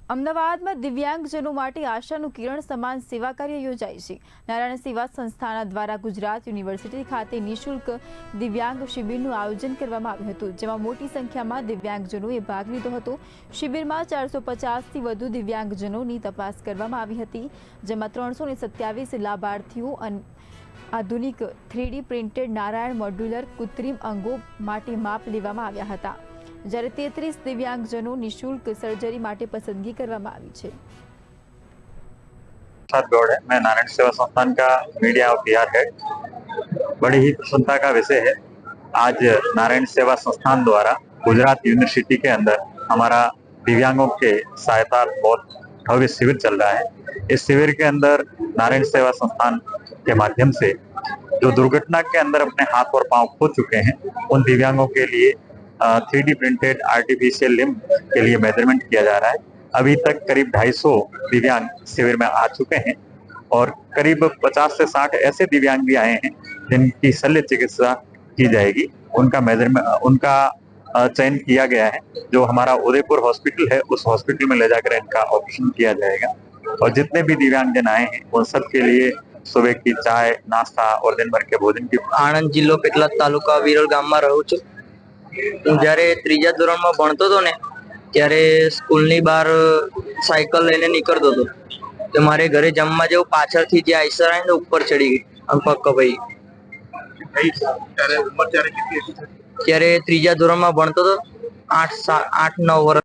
અમદાવાદમાં દિવ્યાંગજનો માટે આશાનું કિરણ સમાન સેવા કાર્ય યોજાય છે। નારાયણ સેવા સંસ્થાના દ્વારા ગુજરાત યુનિવર્સિટી ખાતે નિઃશુલ્ક દિવ્યાંગ શિબિરનું આયોજન કરવામાં આવ્યું હતું, જેમાં મોટી સંખ્યામાં દિવ્યાંગજનોએ ભાગ લીધો હતો। શિબિરમાં 450થી વધુ દિવ્યાંગજનોની તપાસ કરવામાં આવી હતી, જેમાં 327 લાભાર્થીઓ આધુનિક 3D પ્રિન્ટેડ નારાયણ મોડ્યુલર કૃત્રિમ અંગો માટે માપ લેવામાં આવ્યા હતા, જ્યારે 33 दिव्यांगजनों निःशुल्क सर्जरी माटे पसंदगी करवामां आवी छे। गौड़ है, मैं नारायण सेवा संस्थान का मीडिया और पीआर हेड। बड़ी ही प्रसन्नता का विषय है, आज नारायण सेवा संस्थान द्वारा गुजरात यूनिवर्सिटी के अंदर हमारा दिव्यांगों के सहायता बहुत भव्य शिविर चल रहा है। इस शिविर के अंदर नारायण सेवा संस्थान के माध्यम से जो दुर्घटना के अंदर अपने हाथ और पांव खो चुके हैं, उन दिव्यांगों के लिए 3D प्रिंटेड आर्टिफिशियल लिम्ब के लिए मेजरमेंट किया जा रहा है। अभी तक करीब 250 दिव्यांग शिविर में आ चुके हैं और करीब 50 से 60 ऐसे दिव्यांग भी आए हैं जिनकी शल्य चिकित्सा की जाएगी। उनका मेजरमेंट, उनका चयन किया गया है। जो हमारा उदयपुर हॉस्पिटल है, उस हॉस्पिटल में ले जाकर इनका ऑपरेशन किया जाएगा। और जितने भी दिव्यांगजन आए हैं उन सब के लिए सुबह की चाय, नाश्ता और दिन भर के भोजन की। आणंद जिल्लो पेटलाद तालुका विरल गाम में रहूं छुं। હું જ્યારે ત્રીજા ધોરણમાં ભણતો હતો ને ત્યારે સ્કૂલની બહાર સાયકલ લઈને નીકળતો હતો, તો મારે ઘરે જમવા જેવું પાછળથી જે આઈસર આવી ને ઉપર ચડી ગઈ અને પગ કપાઈ। ત્યારે ત્રીજા ધોરણમાં ભણતો હતો, 8-9 વર્ષ